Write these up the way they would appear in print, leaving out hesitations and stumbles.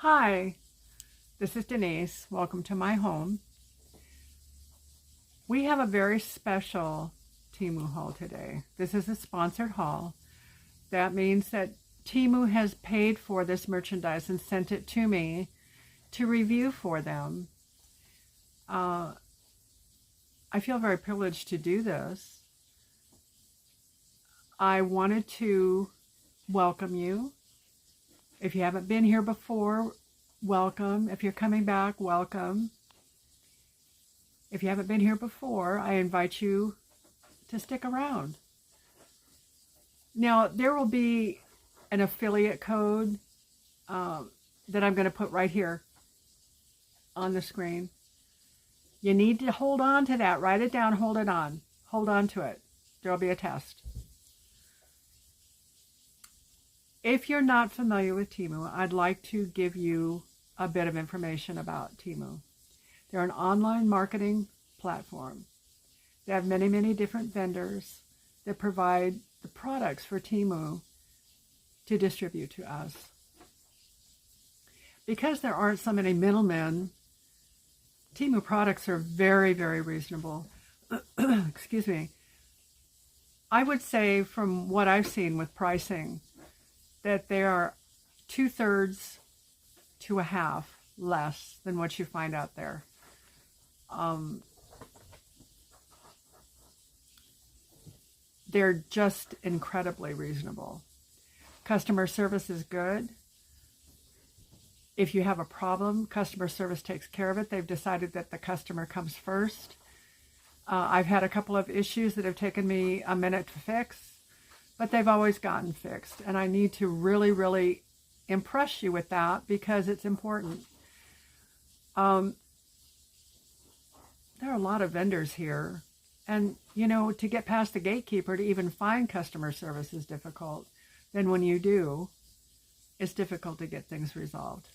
Hi, this is Denise. Welcome to my home. We have a very special Temu haul today. This is a sponsored haul. That means that Temu has paid for this merchandise and sent it to me to review for them. I feel very privileged to do this. I wanted to welcome you. If you haven't been here before, welcome. If you're coming back, welcome. If you haven't been here before, I invite you to stick around. Now, there will be an affiliate code that I'm going to put right here on the screen. You need to hold on to that. Write it down, hold it on. Hold on to it. There will be a test. If you're not familiar with Temu, I'd like to give you a bit of information about Temu. They're an online marketing platform. They have many, many different vendors that provide the products for Temu to distribute to us. Because there aren't so many middlemen, Temu products are very, very reasonable. Excuse me. I would say from what I've seen with pricing, that they are 2/3 to a half less than what you find out there. They're just incredibly reasonable. Customer service is good. If you have a problem, customer service takes care of it. They've decided that the customer comes first. I've had a couple of issues that have taken me a minute to fix, but they've always gotten fixed. And I need to really, really impress you with that because it's important. There are a lot of vendors here. And, you know, to get past the gatekeeper to even find customer service is difficult. Then when you do, it's difficult to get things resolved.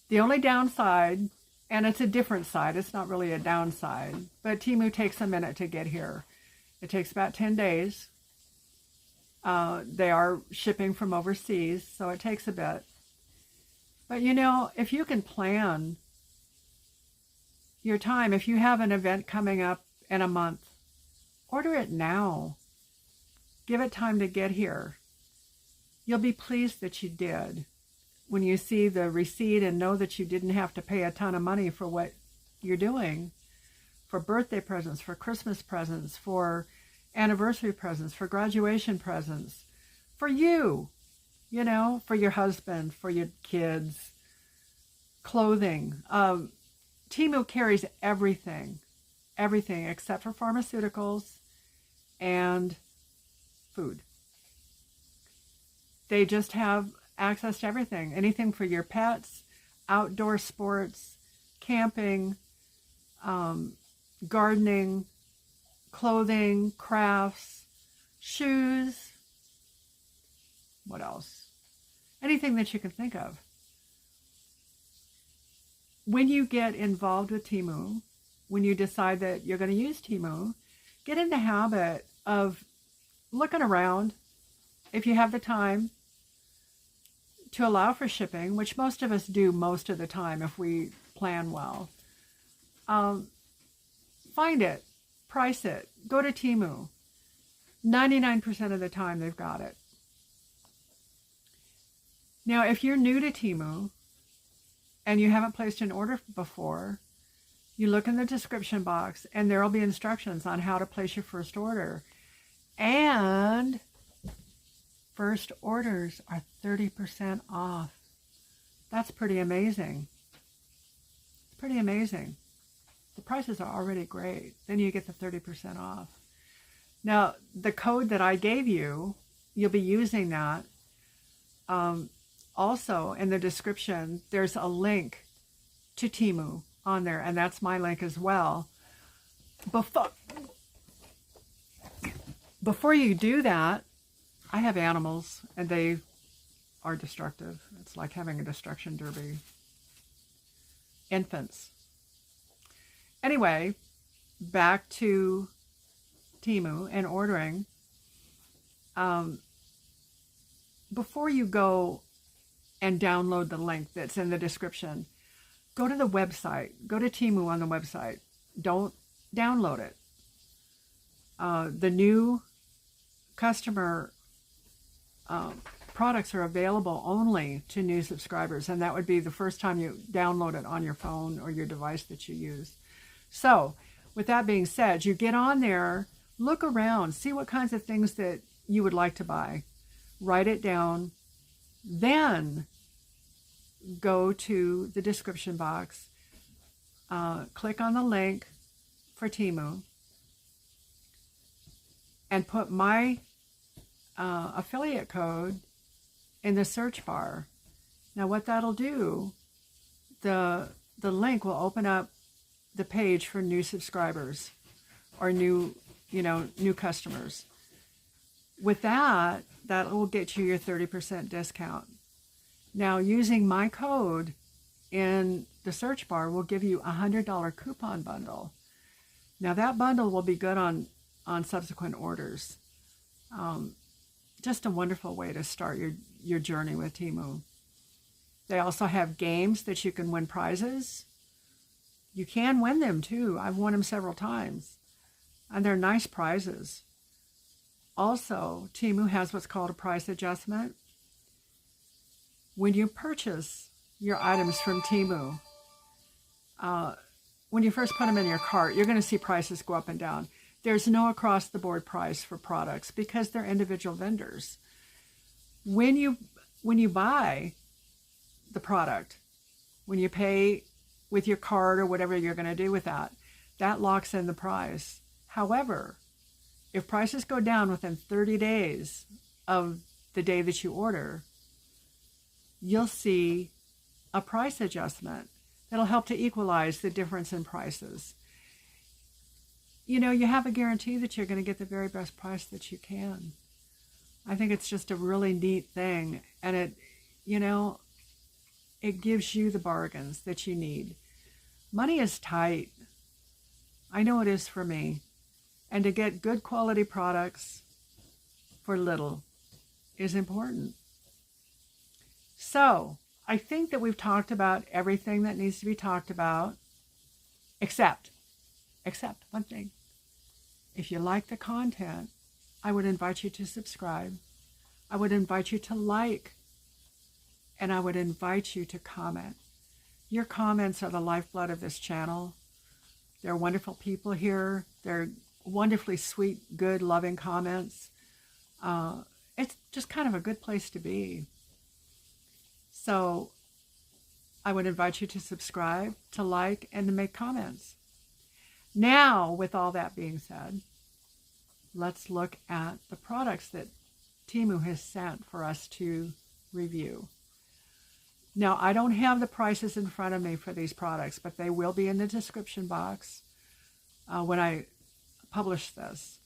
The only downside, and it's a different side, it's not really a downside, but Temu takes a minute to get here. It takes about 10 days. They are shipping from overseas, so it takes a bit. But you know, if you can plan your time, if you have an event coming up in a month, order it now. Give it time to get here. You'll be pleased that you did when you see the receipt and know that you didn't have to pay a ton of money for what you're doing. For birthday presents, for Christmas presents, for anniversary presents, for graduation presents, for you, you know, for your husband, for your kids, clothing. Temu carries everything except for pharmaceuticals and food. They just have access to everything. Anything for your pets, outdoor sports, camping, gardening, clothing, crafts, shoes, what else? Anything that you can think of. When you get involved with Temu, when you decide that you're going to use Temu, get in the habit of looking around if you have the time to allow for shipping, which most of us do most of the time if we plan well. Find it, price it, go to Temu. 99% of the time they've got it. Now, if you're new to Temu and you haven't placed an order before, you look in the description box and there will be instructions on how to place your first order. And first orders are 30% off. That's pretty amazing. It's pretty amazing. The prices are already great. Then you get the 30% off. Now, the code that I gave you, you'll be using that. Also, in the description, there's a link to Temu on there, and that's my link as well. Before you do that, I have animals, and they are destructive. It's like having a destruction derby. Infants. Anyway, back to Temu and ordering. Before you go and download the link that's in the description. Go to the website. Go to Temu on the website. Don't download it. The new customer products are available only to new subscribers, and that would be the first time you download it on your phone or your device that you use. So with that being said, you get on there, look around, see what kinds of things that you would like to buy, write it down, then go to the description box, click on the link for Temu, and put my affiliate code in the search bar. Now what that'll do, the link will open up the page for new subscribers or new customers. With that will get you your 30% discount. Now using my code in the search bar will give you a $100 coupon bundle. Now that bundle will be good on subsequent orders. Just a wonderful way to start your journey with Temu. They also have games that you can win prizes. You can win them too. I've won them several times. And they're nice prizes. Also, Temu has what's called a price adjustment. When you purchase your items from Temu, when you first put them in your cart, you're going to see prices go up and down. There's no across-the-board price for products because they're individual vendors. When you buy the product, when you pay with your card or whatever you're going to do with that, that locks in the price. However, if prices go down within 30 days of the day that you order, you'll see a price adjustment that'll help to equalize the difference in prices. You know, you have a guarantee that you're going to get the very best price that you can. I think it's just a really neat thing, and it gives you the bargains that you need. Money is tight. I know it is for me. And to get good quality products for little is important. So, I think that we've talked about everything that needs to be talked about, except one thing. If you like the content, I would invite you to subscribe. I would invite you to like, and I would invite you to comment. Your comments are the lifeblood of this channel. There are wonderful people here. They're wonderfully sweet, good, loving comments. It's just kind of a good place to be. So I would invite you to subscribe, to like, and to make comments. Now, with all that being said, let's look at the products that Temu has sent for us to review. Now, I don't have the prices in front of me for these products, but they will be in the description box when I publish this.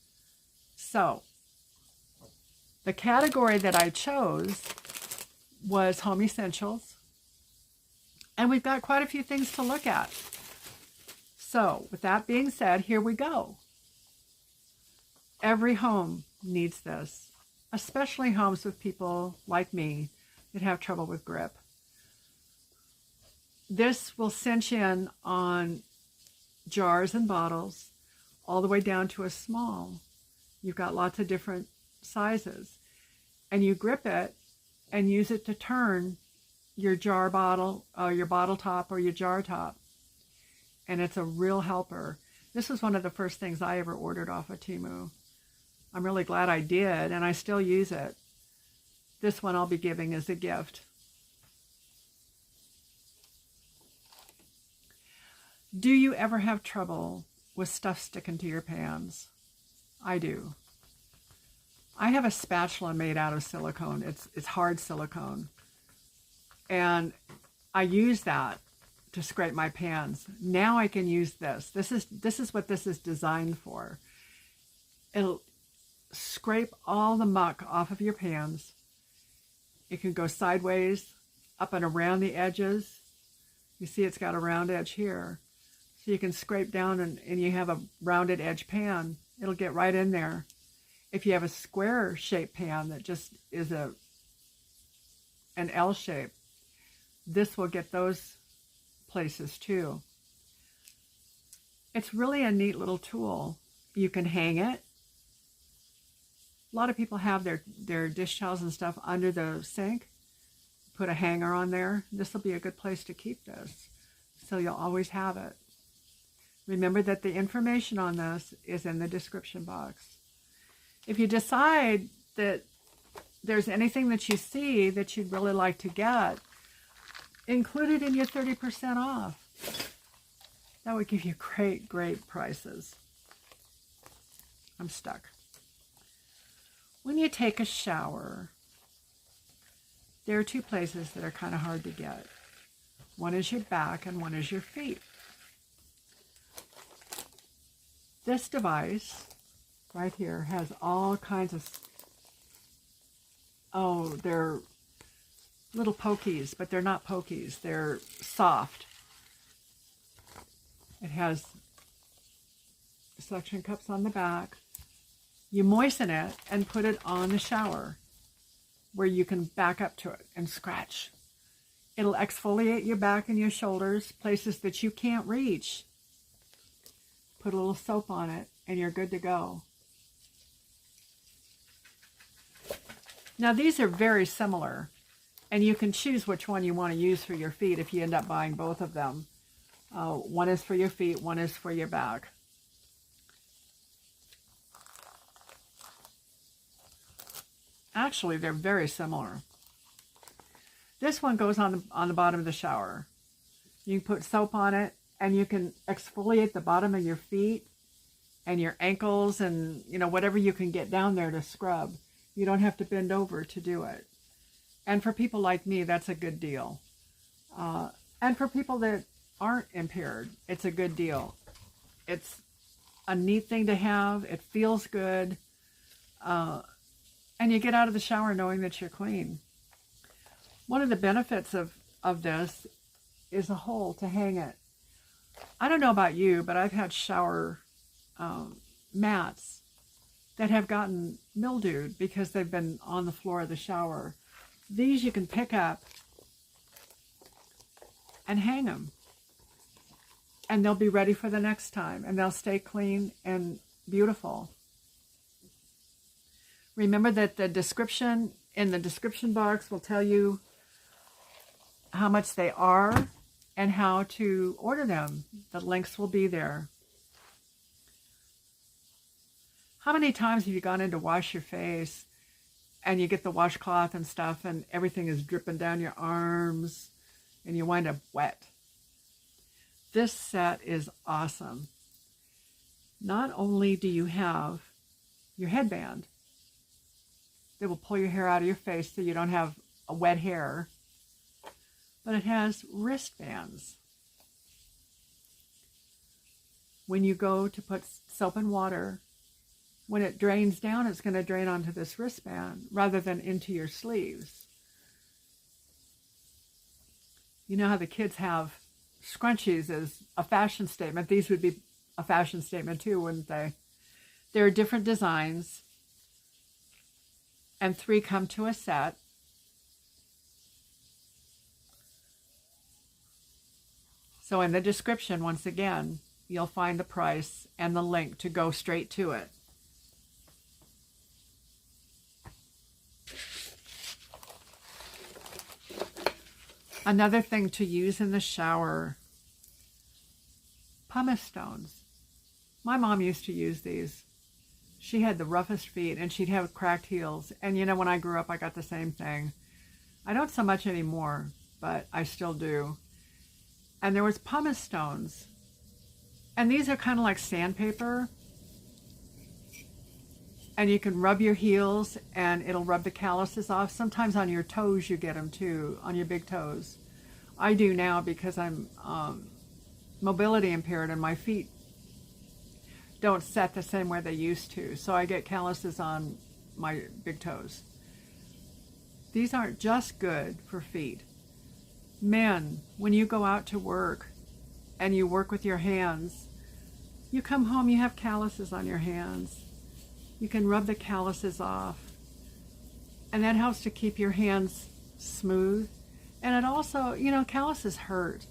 So, the category that I chose was Home Essentials, and we've got quite a few things to look at. So, with that being said, here we go. Every home needs this, especially homes with people like me that have trouble with grip. This will cinch in on jars and bottles all the way down to a small. You've got lots of different sizes. And you grip it and use it to turn your jar bottle, your bottle top or your jar top. And it's a real helper. This was one of the first things I ever ordered off of Temu. I'm really glad I did, and I still use it. This one I'll be giving as a gift. Do you ever have trouble with stuff sticking to your pans? I do. I have a spatula made out of silicone. It's hard silicone. And I use that to scrape my pans. Now I can use this. This is what this is designed for. It'll scrape all the muck off of your pans. It can go sideways, up and around the edges. You see it's got a round edge here. So you can scrape down and you have a rounded edge pan. It'll get right in there. If you have a square shaped pan that just is an L shape, this will get those places too. It's really a neat little tool. You can hang it. A lot of people have their dish towels and stuff under the sink. Put a hanger on there. This will be a good place to keep this, so you'll always have it. Remember that the information on this is in the description box. If you decide that there's anything that you see that you'd really like to get, include it in your 30% off. That would give you great, great prices. I'm stuck. When you take a shower, there are two places that are kind of hard to get. One is your back and one is your feet. This device right here has all kinds of, they're little pokies, but they're not pokies. They're soft. It has suction cups on the back. You moisten it and put it on the shower where you can back up to it and scratch. It'll exfoliate your back and your shoulders, places that you can't reach. Put a little soap on it and you're good to go. Now these are very similar, and you can choose which one you want to use for your feet if you end up buying both of them. One is for your feet, one is for your back. Actually, they're very similar. This one goes on the bottom of the shower. You can put soap on it, and you can exfoliate the bottom of your feet and your ankles and, whatever you can get down there to scrub. You don't have to bend over to do it. And for people like me, that's a good deal. And for people that aren't impaired, it's a good deal. It's a neat thing to have. It feels good. And you get out of the shower knowing that you're clean. One of the benefits of this is a hole to hang it. I don't know about you, but I've had shower mats that have gotten mildewed because they've been on the floor of the shower. These you can pick up and hang them. And they'll be ready for the next time. And they'll stay clean and beautiful. Remember that the description in the description box will tell you how much they are and how to order them. The links will be there. How many times have you gone in to wash your face and you get the washcloth and stuff and everything is dripping down your arms and you wind up wet? This set is awesome. Not only do you have your headband that will pull your hair out of your face so you don't have a wet hair, but it has wristbands. When you go to put soap and water, when it drains down, it's going to drain onto this wristband rather than into your sleeves. You know how the kids have scrunchies as a fashion statement? These would be a fashion statement too, wouldn't they? There are different designs, and 3 come to a set. So in the description, once again, you'll find the price and the link to go straight to it. Another thing to use in the shower, Pumice stones. My mom used to use these. She had the roughest feet and she'd have cracked heels. And when I grew up, I got the same thing. I don't so much anymore, but I still do. And there was pumice stones. And these are kind of like sandpaper. And you can rub your heels and it'll rub the calluses off. Sometimes on your toes you get them too, on your big toes. I do now because I'm mobility impaired and my feet don't set the same way they used to. So I get calluses on my big toes. These aren't just good for feet. Men, when you go out to work and you work with your hands, you come home, you have calluses on your hands. You can rub the calluses off. And that helps to keep your hands smooth. And it also, you know, calluses hurt.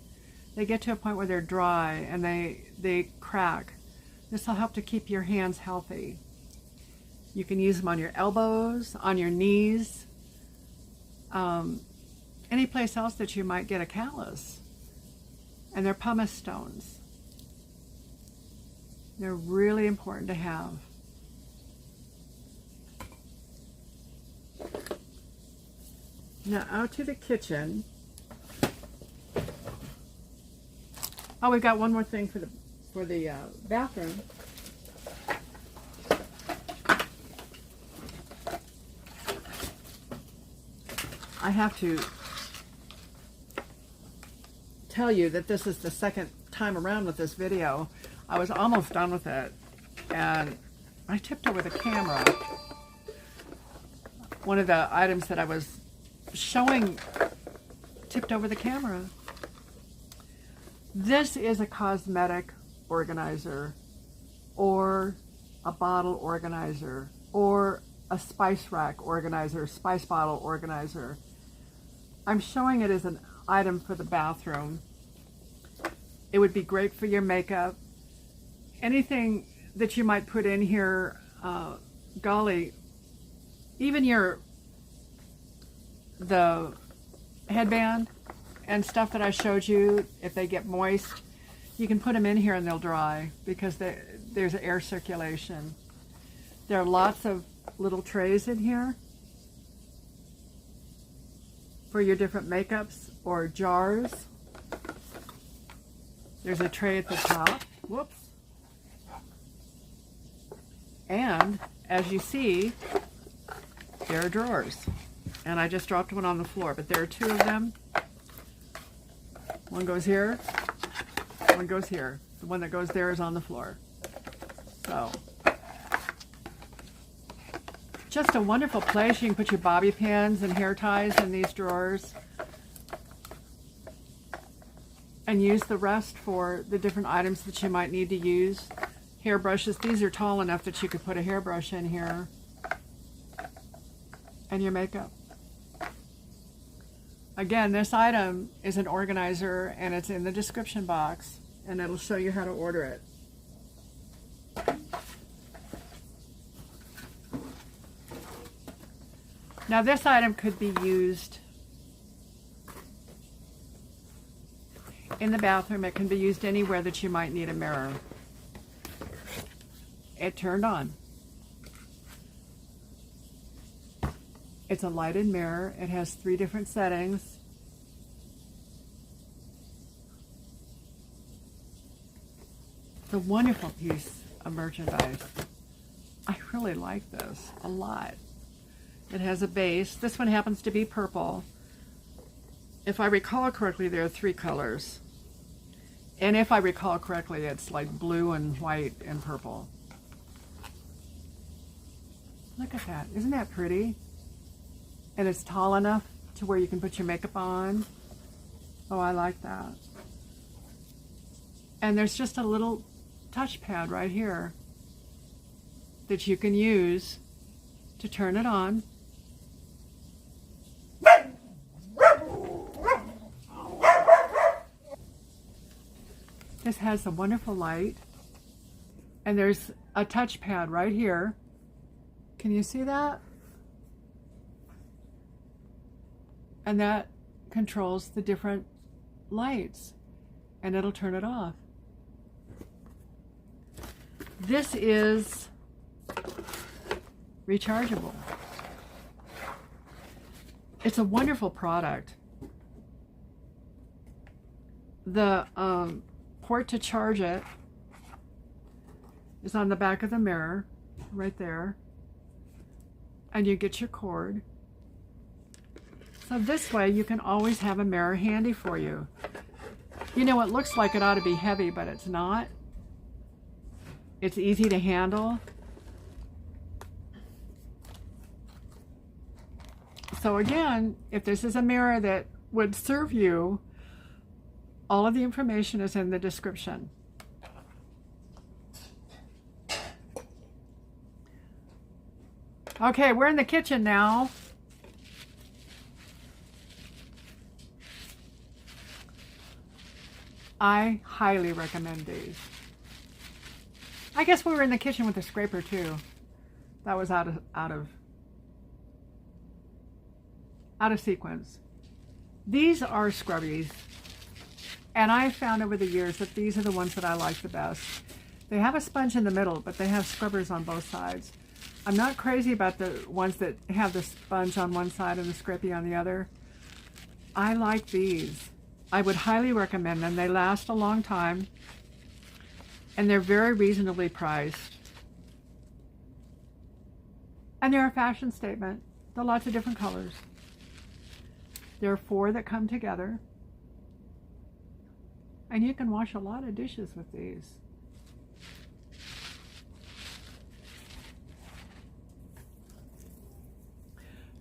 They get to a point where they're dry and they crack. This will help to keep your hands healthy. You can use them on your elbows, on your knees, any place else that you might get a callus. And they're pumice stones. They're really important to have. Now out to the kitchen. Oh, we've got one more thing for the bathroom. I have to tell you that this is the second time around with this video. I was almost done with it and I tipped over the camera. One of the items that I was showing tipped over the camera. This is a cosmetic organizer or a bottle organizer or a spice rack organizer, spice bottle organizer. I'm showing it as an item for the bathroom. It would be great for your makeup. Anything that you might put in here, golly, even the headband and stuff that I showed you, if they get moist, you can put them in here and they'll dry because there's air circulation. There are lots of little trays in here for your different makeups or jars. There's a tray at the top. Whoops. And as you see, there are drawers. And I just dropped one on the floor, but there are two of them. One goes here, one goes here. The one that goes there is on the floor. So, just a wonderful place. You can put your bobby pins and hair ties in these drawers and use the rest for the different items that you might need to use. Hairbrushes, these are tall enough that you could put a hairbrush in here. And your makeup. Again, this item is an organizer and it's in the description box and it'll show you how to order it. Now this item could be used in the bathroom. It can be used anywhere that you might need a mirror. It turned on. It's a lighted mirror. It has 3 different settings. It's a wonderful piece of merchandise. I really like this a lot. It has a base. This one happens to be purple. If I recall correctly, there are 3 colors. And if I recall correctly, it's like blue and white and purple. Look at that. Isn't that pretty? And it's tall enough to where you can put your makeup on. Oh, I like that. And there's just a little touchpad right here that you can use to turn it on. This has a wonderful light. And there's a touchpad right here. Can you see that? And that controls the different lights and it'll turn it off. This is rechargeable. It's a wonderful product. The port to charge it is on the back of the mirror right there. And you get your cord. So this way you can always have a mirror handy for you. You know, it looks like it ought to be heavy, but it's not. It's easy to handle. So again, if this is a mirror that would serve you, all of the information is in the description. Okay, we're in the kitchen now. I highly recommend these. I guess we were in the kitchen with a scraper too. That was out of sequence. These are Scrubbies, and I found over the years that these are the ones that I like the best. They have a sponge in the middle, but they have scrubbers on both sides. I'm not crazy about the ones that have the sponge on one side and the scrappy on the other. I like these. I would highly recommend them. They last a long time, and they're very reasonably priced. And they're a fashion statement. They're lots of different colors. There are 4 that come together. And you can wash a lot of dishes with these.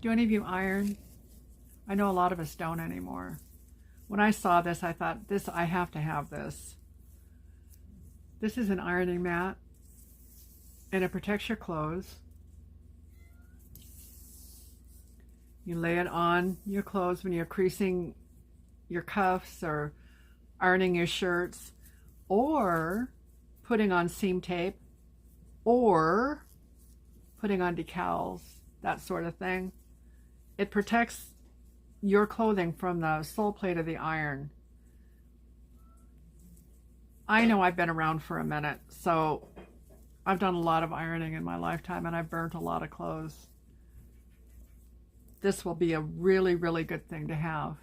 Do any of you iron? I know a lot of us don't anymore. When I saw this, I thought, I have to have this. This is an ironing mat, and it protects your clothes. You lay it on your clothes when you're creasing your cuffs or ironing your shirts, or putting on seam tape, or putting on decals, that sort of thing. It protects your clothing from the sole plate of the iron. I know I've been around for a minute, so I've done a lot of ironing in my lifetime, and I've burnt a lot of clothes. This will be a really, really good thing to have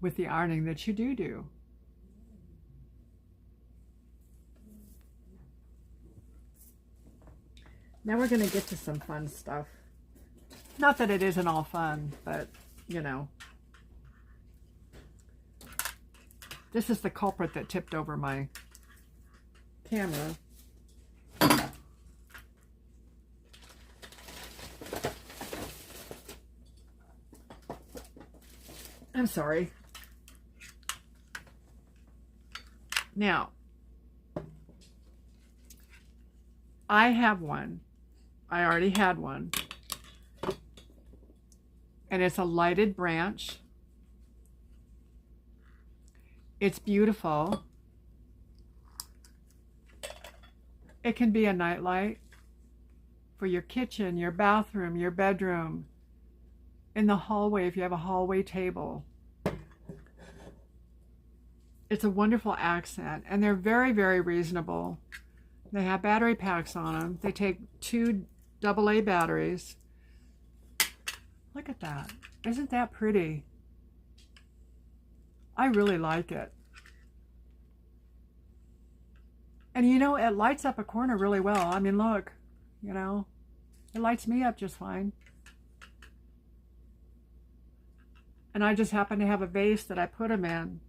with the ironing that you do. Now we're going to get to some fun stuff. Not that it isn't all fun, but, you know. This is the culprit that tipped over my camera. I'm sorry. Now, I have one. I already had one. And it's a lighted branch. It's beautiful. It can be a nightlight for your kitchen, your bathroom, your bedroom, in the hallway if you have a hallway table. It's a wonderful accent, and they're very, very reasonable. They have battery packs on them. They take 2 AA batteries. Look at that. Isn't that pretty? I really like it. And you know, it lights up a corner really well. I mean, look, you know, it lights me up just fine. And I just happen to have a vase that I put them in.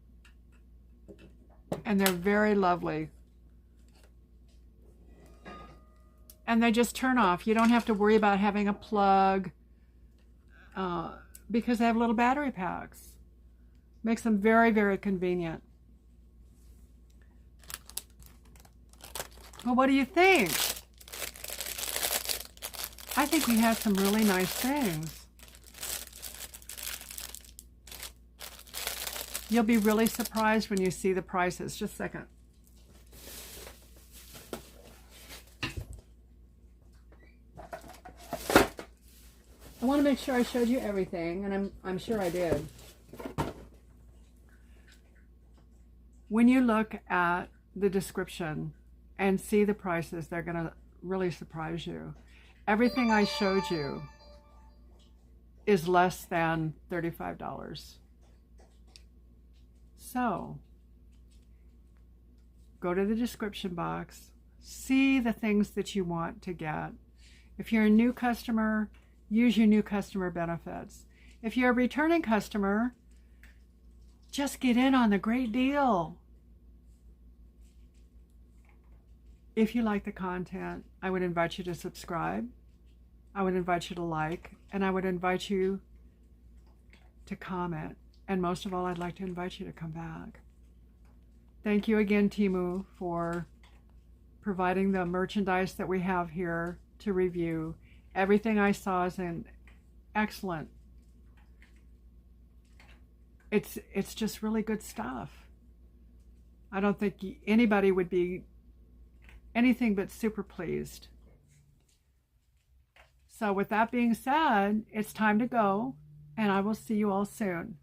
And they're very lovely. And they just turn off. You don't have to worry about having a plug because they have little battery packs. Makes them very, very convenient. Well, what do you think? I think we have some really nice things. You'll be really surprised when you see the prices. Just a second. I want to make sure I showed you everything, and I'm sure I did. When you look at the description and see the prices, they're going to really surprise you. Everything I showed you is less than $35. So, go to the description box, see the things that you want to get. If you're a new customer, use your new customer benefits. If you're a returning customer, just get in on the great deal. If you like the content, I would invite you to subscribe. I would invite you to like, and I would invite you to comment. And most of all, I'd like to invite you to come back. Thank you again, Temu, for providing the merchandise that we have here to review. Everything I saw is excellent. It's just really good stuff. I don't think anybody would be anything but super pleased. So with that being said, it's time to go, and I will see you all soon.